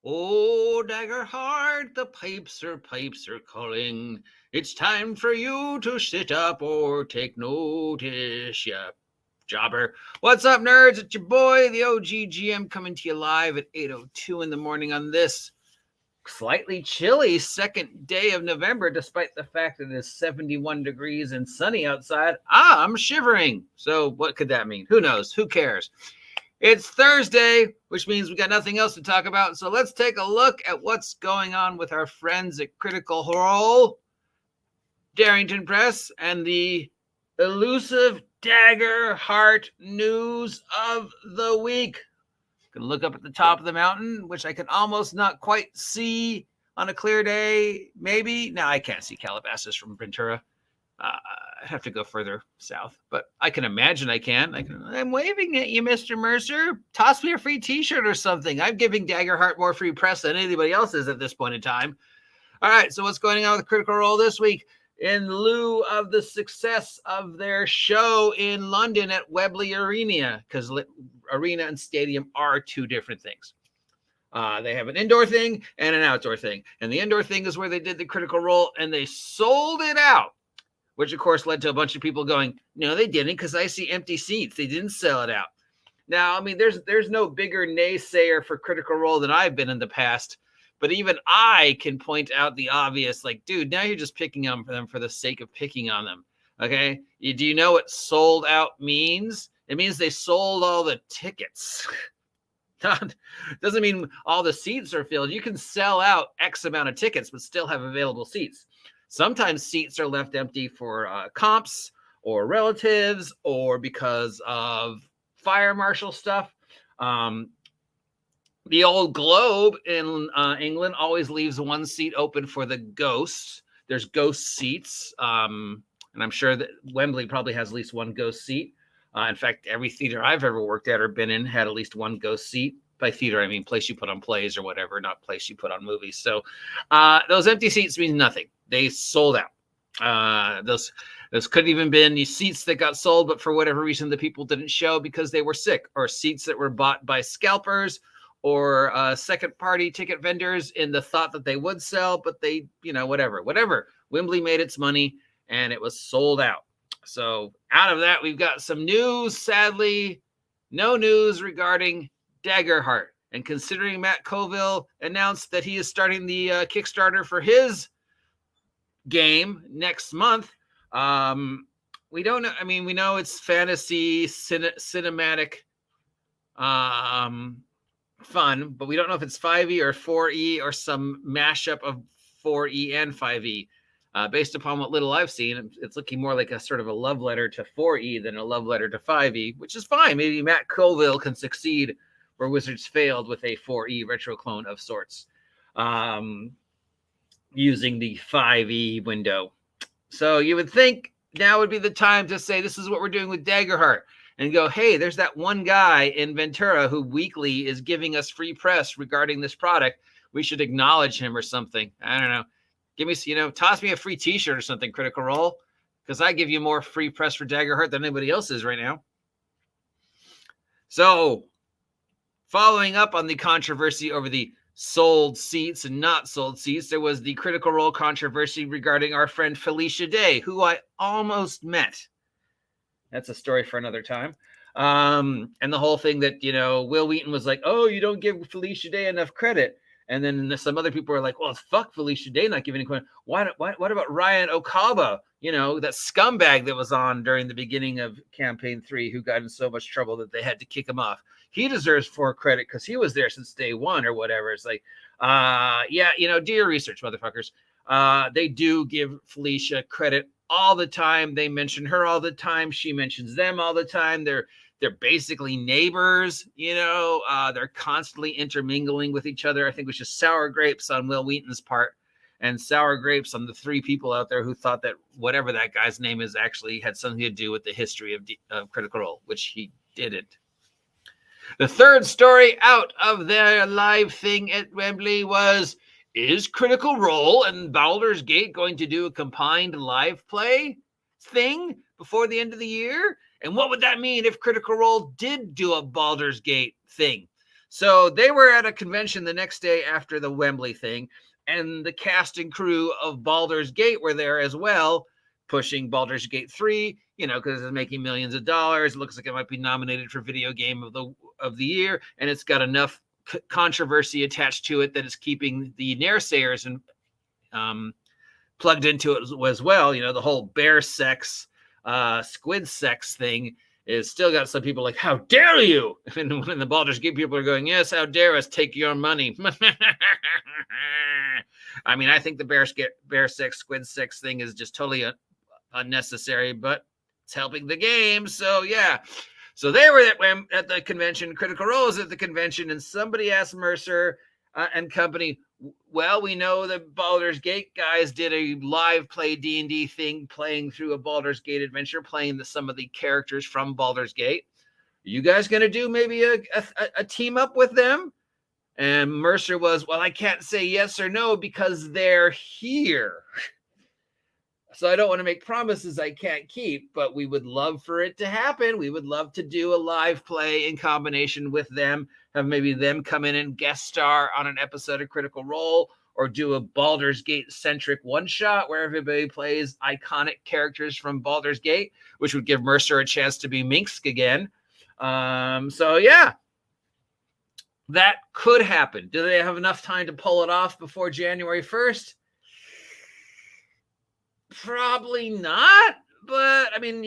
Oh, Dagger Heart, the pipes are calling. It's time for you to sit up or take notice, ya jobber. What's up, nerds? It's your boy, the OGGM, coming to you live at 8:02 in the morning on this slightly chilly second day of November, despite the fact that it is 71 degrees and sunny outside. I'm shivering. So what could that mean? Who knows? Who cares? It's Thursday, which means we got nothing else to talk about. So let's take a look at what's going on with our friends at Critical Roll, Darrington Press, and the elusive Dagger Heart news of the week. Can look up at the top of the mountain, which I can almost not quite see on a clear day. Maybe. No, I can't see Calabasas from Ventura. I'd have to go further south, but I can imagine I can. I'm waving at you, Mr. Mercer. Toss me a free t-shirt or something. I'm giving Dagger Heart more free press than anybody else is at this point in time. All right, so what's going on with Critical Role this week? In lieu of the success of their show in London at Wembley Arena, because arena and stadium are two different things. They have an indoor thing and an outdoor thing. And the indoor thing is where they did the Critical Role, and they sold it out, which, of course, led to a bunch of people going, no, they didn't, because I see empty seats. They didn't sell it out. Now, I mean, there's no bigger naysayer for Critical Role than I've been in the past. But even I can point out the obvious, like, dude, now you're just picking on them for the sake of picking on them. Okay? Do you know what sold out means? It means they sold all the tickets. Doesn't mean all the seats are filled. You can sell out X amount of tickets, but still have available seats. Sometimes seats are left empty for comps or relatives or because of fire marshal stuff. The old Globe in England always leaves one seat open for the ghosts. There's ghost seats. And I'm sure that Wembley probably has at least one ghost seat. In fact, every theater I've ever worked at or been in had at least one ghost seat. By theater, I mean place you put on plays or whatever, not place you put on movies. So those empty seats mean nothing. They sold out. Those could even been the seats that got sold, but for whatever reason, the people didn't show because they were sick, or seats that were bought by scalpers or second-party ticket vendors in the thought that they would sell, but they, whatever. Wembley made its money, and it was sold out. So out of that, we've got some news. Sadly, no news regarding Dagger Heart. And considering Matt Colville announced that he is starting the Kickstarter for his game next month, we don't know. I mean, we know it's fantasy, cinematic fun, but we don't know if it's 5e or 4e or some mashup of 4e and 5e. Based upon what little I've seen, it's looking more like a sort of a love letter to 4e than a love letter to 5e, which is fine. Maybe Matt Colville can succeed where Wizards failed with a 4e retro clone of sorts, using the 5e window. So you would think now would be the time to say, this is what we're doing with Dagger Heart, and go, hey, there's that one guy in Ventura who weekly is giving us free press regarding this product. We should acknowledge him or something. I don't know. Give me, toss me a free t-shirt or something, Critical Role, because I give you more free press for Dagger Heart than anybody else is right now. So, following up on the controversy over the sold seats and not sold seats, there was the Critical Role controversy regarding our friend Felicia Day, who I almost met. That's a story for another time. And the whole thing that, Will Wheaton was like, oh, you don't give Felicia Day enough credit. And then some other people are like, well, fuck Felicia Day not giving any credit. What about Ryan Okaba? That scumbag that was on during the beginning of Campaign 3 who got in so much trouble that they had to kick him off. He deserves more credit because he was there since day one or whatever. It's like, do your research, motherfuckers. They do give Felicia credit all the time. They mention her all the time. She mentions them all the time. They're basically neighbors, they're constantly intermingling with each other. I think it was just sour grapes on Will Wheaton's part and sour grapes on the three people out there who thought that whatever that guy's name is actually had something to do with the history of Critical Role, which he didn't. The third story out of their live thing at Wembley was, is Critical Role and Baldur's Gate going to do a combined live play thing before the end of the year? And what would that mean if Critical Role did do a Baldur's Gate thing? So they were at a convention the next day after the Wembley thing, and the cast and crew of Baldur's Gate were there as well, pushing Baldur's Gate 3, because it's making millions of dollars. It looks like it might be nominated for Video Game of the Year, and it's got enough controversy attached to it that it's keeping the naysayers and plugged into it as well. The whole bear sex, squid sex thing is still got some people like, how dare you? And when the Baldur's Gate people are going, yes, how dare us take your money. I mean, I think the bear sex, squid sex thing is just totally unnecessary, but it's helping the game. So yeah. So they were at the convention. Critical Role is at the convention, and somebody asked Mercer and company, well, we know the Baldur's Gate guys did a live play D&D thing, playing through a Baldur's Gate adventure, playing some of the characters from Baldur's Gate. Are you guys going to do maybe a team up with them? And Mercer was, well, I can't say yes or no because they're here. So I don't want to make promises I can't keep, but we would love for it to happen. We would love to do a live play in combination with them, have maybe them come in and guest star on an episode of Critical Role, or do a Baldur's Gate centric one shot where everybody plays iconic characters from Baldur's Gate, which would give Mercer a chance to be Minsk again. So yeah, that could happen. Do they have enough time to pull it off before January 1st? Probably not, but I mean,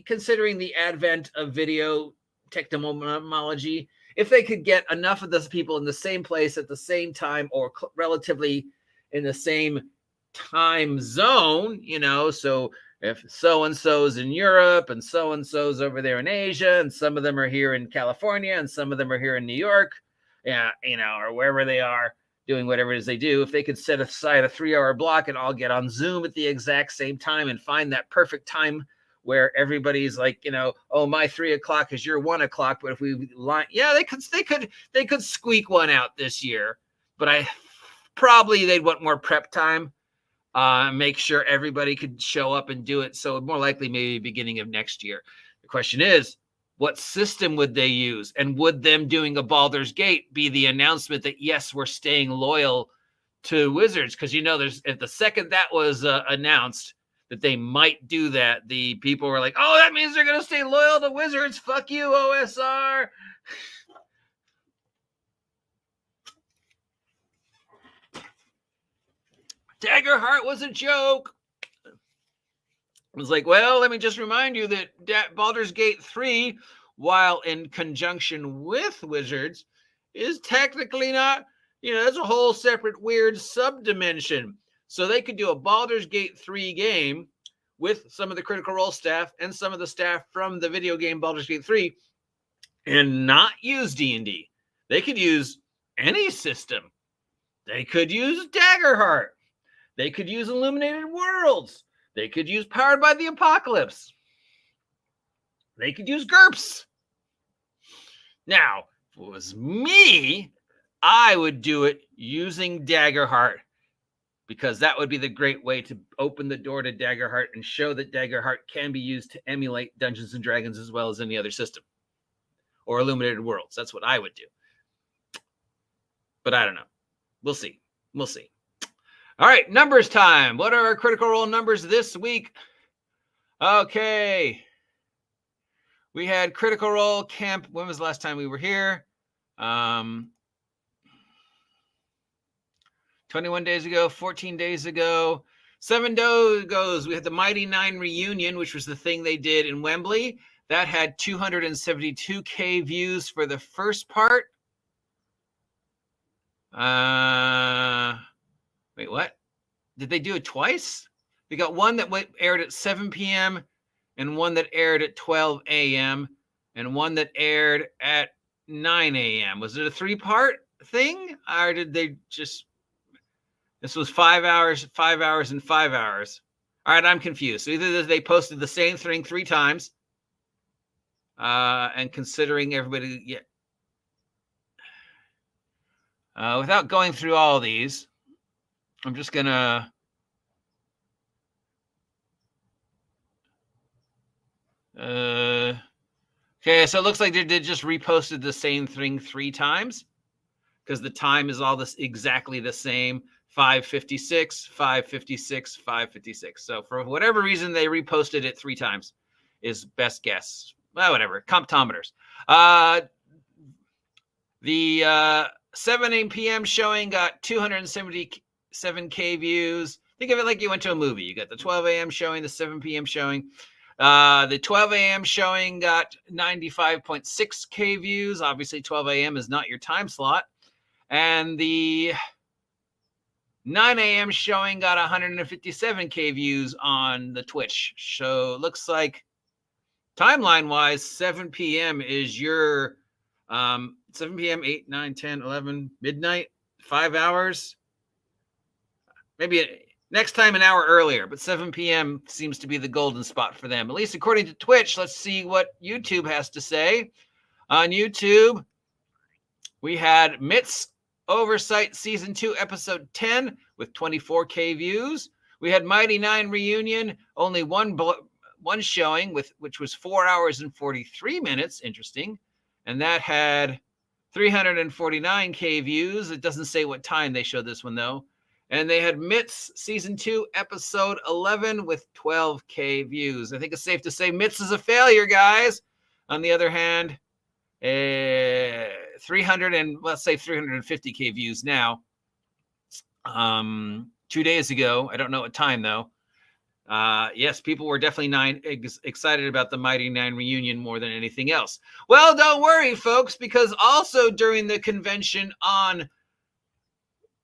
considering the advent of video technology, if they could get enough of those people in the same place at the same time, or relatively in the same time zone, so if so-and-so's in Europe and so-and-so's over there in Asia, and some of them are here in California and some of them are here in New York, or wherever they are, doing whatever it is they do, if they could set aside a 3-hour block and all get on Zoom at the exact same time and find that perfect time where everybody's like, oh, my 3 o'clock is your 1 o'clock. But if we line, yeah, they could squeak one out this year, but they'd want more prep time, make sure everybody could show up and do it. So more likely maybe beginning of next year. The question is, what system would they use? And would them doing a Baldur's Gate be the announcement that, yes, we're staying loyal to Wizards? Because, if the second that was announced that they might do that, the people were like, oh, that means they're going to stay loyal to Wizards. Fuck you, OSR. Dagger Heart was a joke. It was like, well, let me just remind you that Baldur's Gate 3, while in conjunction with Wizards, is technically not, it's a whole separate weird subdimension. So they could do a Baldur's Gate 3 game with some of the Critical Role staff and some of the staff from the video game Baldur's Gate 3 and not use D&D. They could use any system. They could use Dagger Heart. They could use Illuminated Worlds. They could use Powered by the Apocalypse. They could use GURPS. Now, if it was me, I would do it using Dagger Heart, because that would be the great way to open the door to Dagger Heart and show that Dagger Heart can be used to emulate Dungeons & Dragons as well as any other system. Or Illuminated Worlds. That's what I would do. But I don't know. We'll see. We'll see. All right, numbers time. What are our Critical Role numbers this week? Okay. We had Critical Role Camp. When was the last time we were here? 21 days ago, 14 days ago. 7 days ago, we had the Might Nein Reunion, which was the thing they did in Wembley. That had 272K views for the first part. Wait, what? Did they do it twice? They got one that aired at 7 p.m. and one that aired at 12 a.m. and one that aired at 9 a.m. Was it a 3-part thing? Or did they just... This was 5 hours, 5 hours, and 5 hours. All right, I'm confused. So either they posted the same thing 3 times, and considering everybody... Yeah. Without going through all these, I'm just going to... Okay, Okay, so it looks like they did just reposted the same thing 3 times because the time is all this exactly the same. 5:56, 5:56, 5:56. So for whatever reason, they reposted it 3 times is best guess. Well, whatever. Comptometers. The 7 p.m. showing got 277K views. Think of it like you went to a movie. You got the 12 a.m. showing, the 7 p.m. showing. The 12 a.m. showing got 95.6K views. Obviously, 12 a.m. is not your time slot. And the 9 a.m. showing got 157K views on the Twitch. So it looks like timeline-wise, 7 p.m. is your 7 p.m., 8, 9, 10, 11, midnight, 5 hours. Maybe next time an hour earlier, but 7 p.m. seems to be the golden spot for them, at least according to Twitch. Let's see what YouTube has to say. On YouTube, we had Mitts Oversight Season 2, Episode 10 with 24K views. We had Mighty Nein Reunion, only one showing, which was 4 hours and 43 minutes. Interesting. And that had 349K views. It doesn't say what time they showed this one, though. And they had Mitts Season 2, Episode 11 with 12K views. I think it's safe to say Mitts is a failure, guys. On the other hand, 350K views now. 2 days ago. I don't know what time, though. Yes, people were definitely excited about the Mighty Nein Reunion more than anything else. Well, don't worry, folks, because also during the convention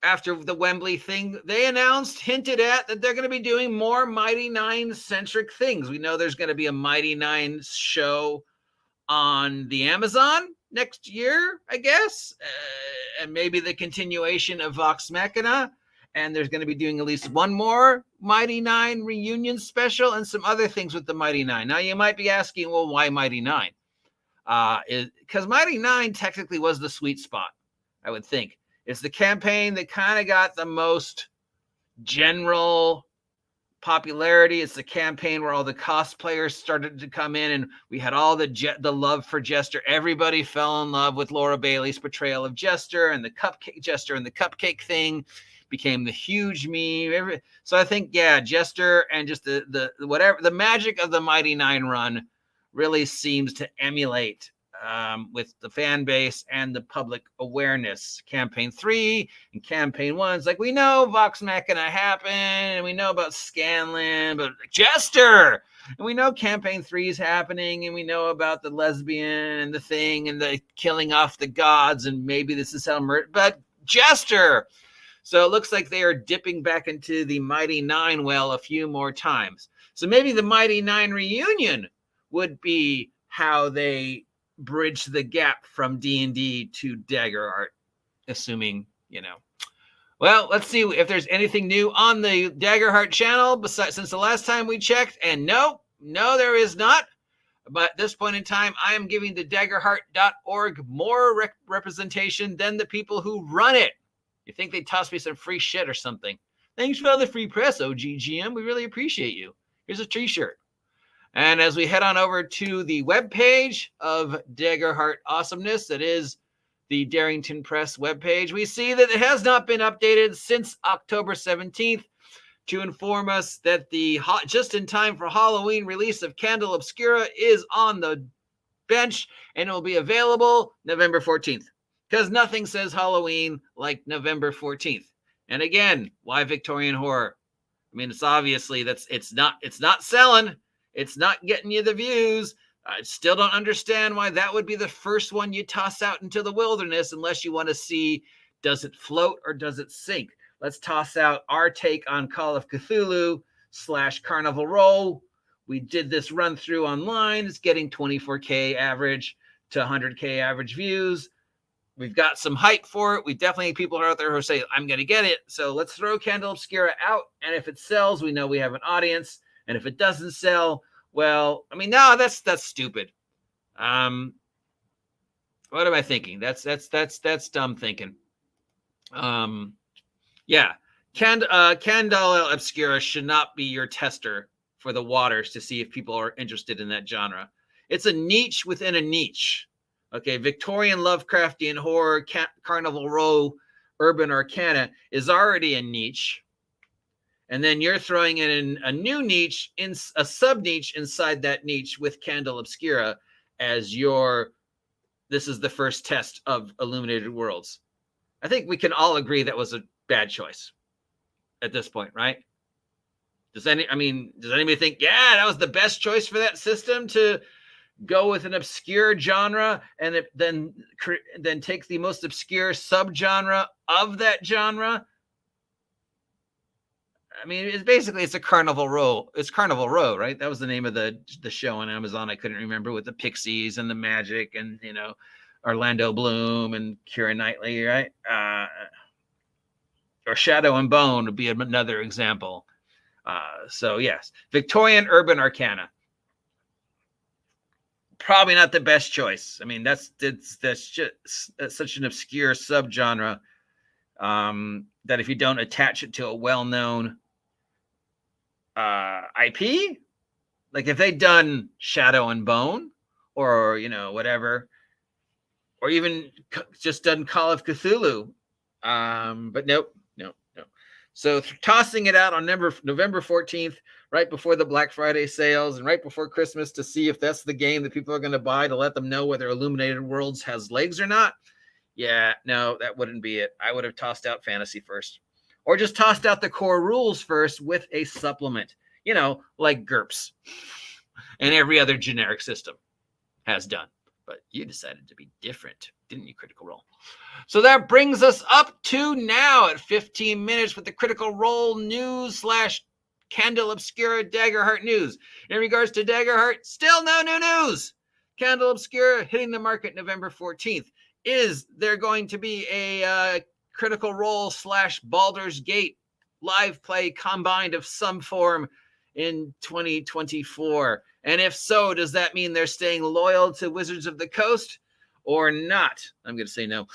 after the Wembley thing, they hinted at that they're going to be doing more Mighty Nein-centric things. We know there's going to be a Mighty Nein show on the Amazon next year, I guess, and maybe the continuation of Vox Machina. And there's going to be doing at least one more Mighty Nein Reunion special and some other things with the Mighty Nein. Now, you might be asking, well, why Mighty Nein? Because Mighty Nein technically was the sweet spot, I would think. It's the campaign that kind of got the most general popularity. It's the campaign where all the cosplayers started to come in, and we had all the love for Jester. Everybody fell in love with Laura Bailey's portrayal of Jester, and the cupcake thing became the huge meme. So I think, yeah, Jester and just the magic of the Mighty Nein run really seems to emulate with the fan base and the public awareness. Campaign 3 and Campaign 1, it's like, we know Vox Machina happened, and we know about Scanlan, but Jester! And we know Campaign 3 is happening, and we know about the lesbian and the thing and the killing off the gods, and maybe this is how but Jester! So it looks like they are dipping back into the Mighty Nein well a few more times. So maybe the Mighty Nein Reunion would be how they bridge the gap from D&D to Dagger Art, assuming, Well, let's see if there's anything new on the Dagger Heart channel besides since the last time we checked. And no, there is not. But at this point in time, I am giving the daggerheart.org more representation than the people who run it. You think they'd toss me some free shit or something? Thanks for all the free press, OGGM. We really appreciate you. Here's a t-shirt. And as we head on over to the webpage of Dagger Heart Awesomeness, that is the Darrington Press webpage, we see that it has not been updated since October 17th to inform us that the just in time for Halloween release of Candle Obscura is on the bench and it will be available November 14th. Because nothing says Halloween like November 14th. And again, why Victorian horror? I mean, it's obviously it's not selling. It's not getting you the views. I still don't understand why that would be the first one you toss out into the wilderness unless you want to see, does it float or does it sink? Let's toss out our take on Call of Cthulhu / Carnival Roll. We did this run through online. It's getting 24K average to 100K average views. We've got some hype for it. We definitely have people out there who say, I'm going to get it. So let's throw Candle Obscura out. And if it sells, we know we have an audience. And if it doesn't sell, well, I mean, no, that's stupid. What am I thinking? That's dumb thinking. Yeah. Candle Obscura should not be your tester for the waters to see if people are interested in that genre. It's a niche within a niche. Okay, Victorian Lovecraftian horror, Carnival Row, Urban Arcana is already a niche. And then you're throwing in a new niche, in a sub niche inside that niche with Candle Obscura as this is the first test of Illuminated Worlds. I think we can all agree that was a bad choice at this point, right? Does anybody think, yeah, that was the best choice for that system, to go with an obscure genre and then take the most obscure subgenre of that genre? I mean, it's a Carnival Row. It's Carnival Row, right? That was the name of the show on Amazon. I couldn't remember, with the Pixies and the magic and, Orlando Bloom and Keira Knightley, right? Or Shadow and Bone would be another example. So yes, Victorian Urban Arcana. Probably not the best choice. I mean, that's just such an obscure subgenre that if you don't attach it to a well-known IP, like if they'd done Shadow and Bone or whatever, or even just done Call of Cthulhu, but nope. So tossing it out on November 14th, right before the Black Friday sales and right before Christmas, to see if that's the game that people are going to buy, to let them know whether Illuminated Worlds has legs or not. Yeah, no, that wouldn't be it. I would have tossed out Fantasy first, or just tossed out the core rules first with a supplement, like GURPS and every other generic system has done. But you decided to be different, didn't you, Critical Role? So that brings us up to now at 15 minutes with the Critical Role news / Candle Obscura Dagger Heart news. In regards to Dagger Heart, still no new news. Candle Obscura hitting the market November 14th. Is there going to be a Critical Role / Baldur's Gate live play combined of some form in 2024? And if so, does that mean they're staying loyal to Wizards of the Coast or not? I'm going to say no.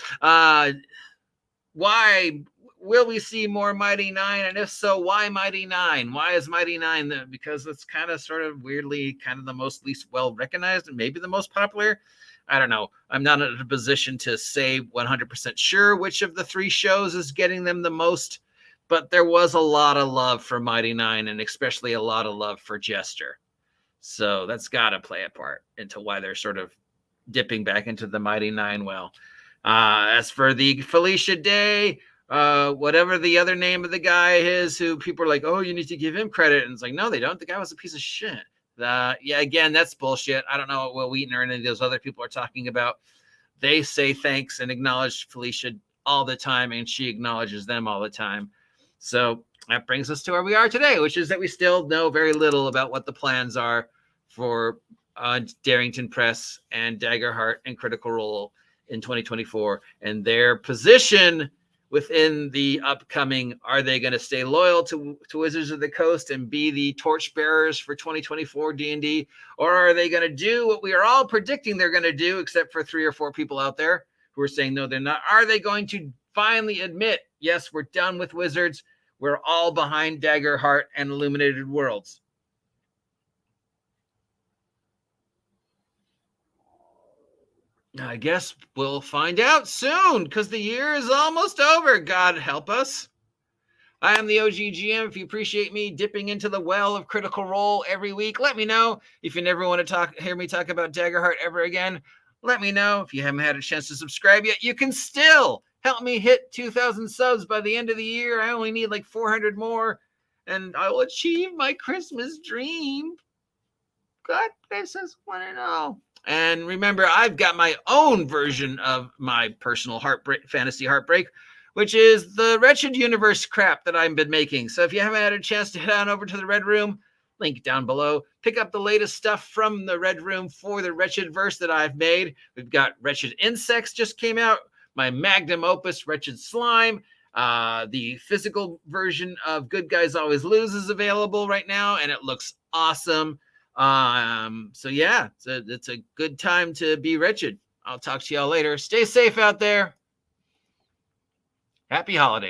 Why will we see more Mighty Nein? And if so, why Mighty Nein? Why is Mighty Nein? Because it's kind of sort of weirdly kind of the most least well recognized and maybe the most popular. I don't know. I'm not in a position to say 100% sure which of the three shows is getting them the most, but there was a lot of love for Mighty Nein and especially a lot of love for Jester. So that's got to play a part into why they're sort of dipping back into the Mighty Nein well. As for the Felicia Day, whatever the other name of the guy is, who people are like, oh, you need to give him credit. And it's like, no, they don't. The guy was a piece of shit. Again, that's bullshit. I don't know what Will Wheaton or any of those other people are talking about. They say thanks and acknowledge Felicia all the time, and she acknowledges them all the time. So that brings us to where we are today, which is that we still know very little about what the plans are for Darrington Press and Dagger Heart and Critical Role in 2024, and their position within the upcoming. Are they going to stay loyal to Wizards of the Coast and be the torchbearers for 2024 D&D, or are they going to do what we are all predicting they're going to do, except for 3 or 4 people out there who are saying no, they're not? Are they going to finally admit, yes, we're done with Wizards, we're all behind Dagger Heart and Illuminated Worlds? I guess we'll find out soon, because the year is almost over. God help us. I am the OGGM. If you appreciate me dipping into the well of Critical Role every week, let me know. If you never want to hear me talk about Dagger Heart ever again, let me know. If you haven't had a chance to subscribe yet, you can still help me hit 2,000 subs by the end of the year. I only need like 400 more, and I will achieve my Christmas dream. God bless us one and all. And remember, I've got my own version of my personal fantasy heartbreak, which is the Wretched Universe crap that I've been making. So if you haven't had a chance to head on over to the Red Room, link down below, pick up the latest stuff from the Red Room for the Wretched verse that I've made. We've got Wretched Insects just came out, my magnum opus, Wretched Slime. The physical version of Good Guys Always Lose is available right now, and it looks awesome. So yeah, it's a good time to be wretched. I'll talk to y'all later. Stay safe out there. Happy holidays.